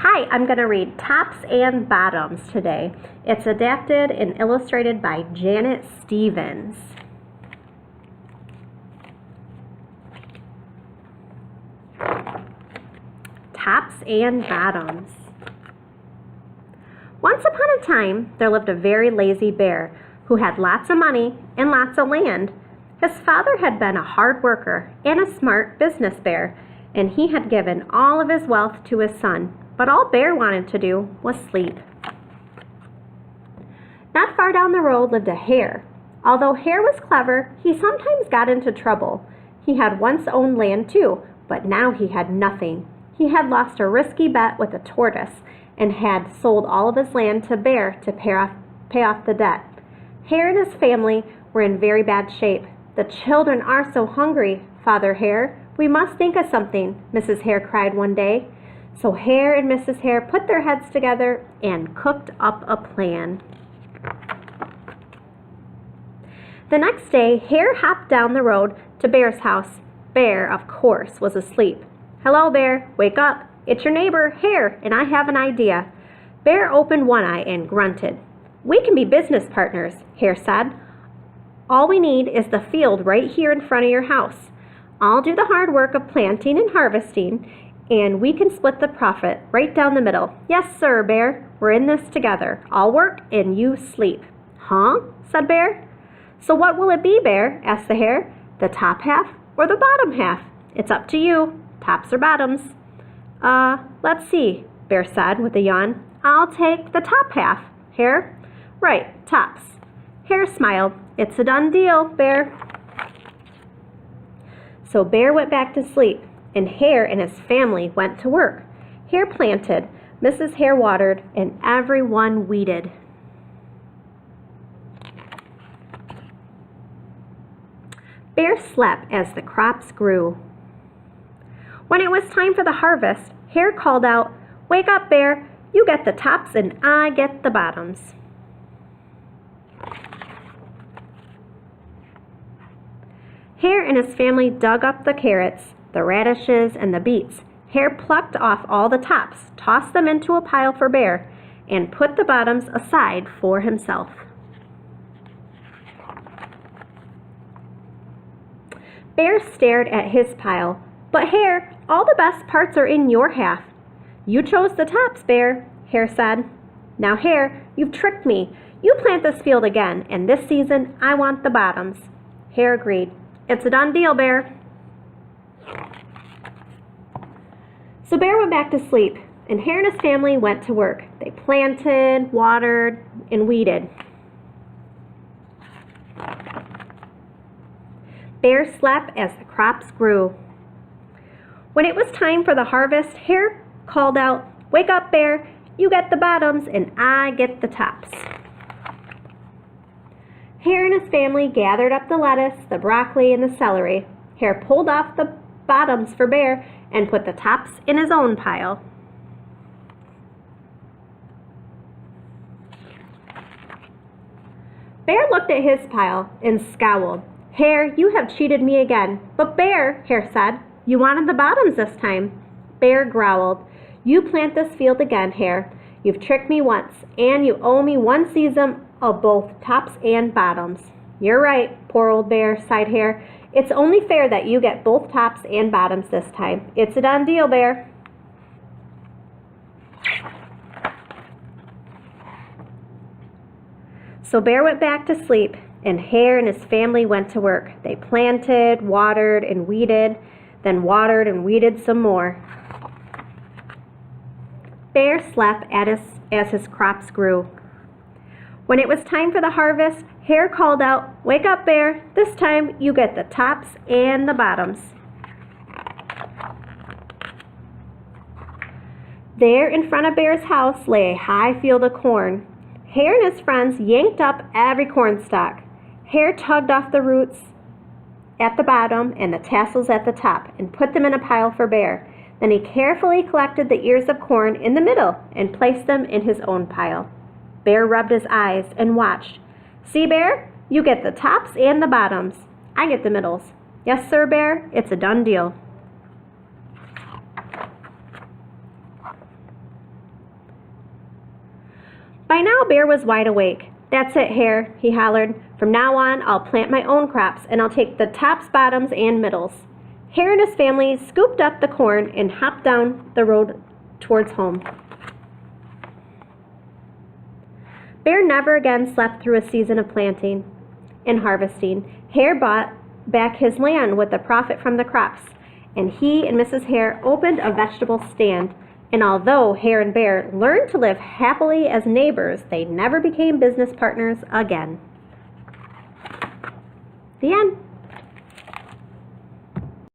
Hi, I'm going to read Tops and Bottoms today. It's adapted and illustrated by Janet Stevens. Tops and Bottoms. Once upon a time, there lived a very lazy bear who had lots of money and lots of land. His father had been a hard worker and a smart business bear, and he had given all of his wealth to his son. But all Bear wanted to do was sleep. Not far down the road lived a hare. Although Hare was clever, he sometimes got into trouble. He had once owned land too, but now he had nothing. He had lost a risky bet with a tortoise and had sold all of his land to Bear to pay off the debt. Hare and his family were in very bad shape. "The children are so hungry, Father Hare. We must think of something," Mrs. Hare cried one day. So Hare and Mrs. Hare put their heads together and cooked up a plan. The next day, Hare hopped down the road to Bear's house. Bear, of course, was asleep. "Hello, Bear. Wake up. It's your neighbor, Hare, and I have an idea." Bear opened one eye and grunted. "We can be business partners," Hare said. "All we need is the field right here in front of your house. I'll do the hard work of planting and harvesting, and we can split the profit right down the middle." "Yes, sir, Bear. We're in this together. I'll work and you sleep." "Huh?" said Bear. "So what will it be, Bear?" asked the Hare. "The top half or the bottom half? It's up to you. Tops or bottoms?" Let's see," Bear said with a yawn. "I'll take the top half, Hare." "Right, tops." Hare smiled. "It's a done deal, Bear." So Bear went back to sleep, and Hare and his family went to work. Hare planted, Mrs. Hare watered, and everyone weeded. Bear slept as the crops grew. When it was time for the harvest, Hare called out, "Wake up, Bear. You get the tops and I get the bottoms." Hare and his family dug up the carrots, the radishes, and the beets. Hare plucked off all the tops, tossed them into a pile for Bear, and put the bottoms aside for himself. Bear stared at his pile. "But Hare, all the best parts are in your half." "You chose the tops, Bear," Hare said. "Now, Hare, you've tricked me. You plant this field again, and this season I want the bottoms." Hare agreed. "It's a done deal, Bear." So Bear went back to sleep, and Hare and his family went to work. They planted, watered, and weeded. Bear slept as the crops grew. When it was time for the harvest, Hare called out, "Wake up, Bear. You get the bottoms, and I get the tops." Hare and his family gathered up the lettuce, the broccoli, and the celery. Hare pulled off the bottoms for Bear and put the tops in his own pile. Bear looked at his pile and scowled. "Hare, you have cheated me again." "But Bear," Hare said, "you wanted the bottoms this time." Bear growled. "You plant this field again, Hare. You've tricked me once, and you owe me one season of both tops and bottoms." "You're right, poor old Bear," sighed Hare. "It's only fair that you get both tops and bottoms this time. It's a done deal, Bear." So Bear went back to sleep, and Hare and his family went to work. They planted, watered, and weeded, then watered and weeded some more. Bear slept as his crops grew. When it was time for the harvest, Hare called out, "Wake up, Bear. This time you get the tops and the bottoms." There in front of Bear's house lay a high field of corn. Hare and his friends yanked up every corn stalk. Hare tugged off the roots at the bottom and the tassels at the top and put them in a pile for Bear. Then he carefully collected the ears of corn in the middle and placed them in his own pile. Bear rubbed his eyes and watched. "See, Bear? You get the tops and the bottoms. I get the middles." "Yes, sir, Bear. It's a done deal." By now, Bear was wide awake. "That's it, Hare," he hollered. "From now on, I'll plant my own crops, and I'll take the tops, bottoms, and middles." Hare and his family scooped up the corn and hopped down the road towards home. Bear never again slept through a season of planting and harvesting. Hare bought back his land with the profit from the crops, and he and Mrs. Hare opened a vegetable stand. And although Hare and Bear learned to live happily as neighbors, they never became business partners again. The end.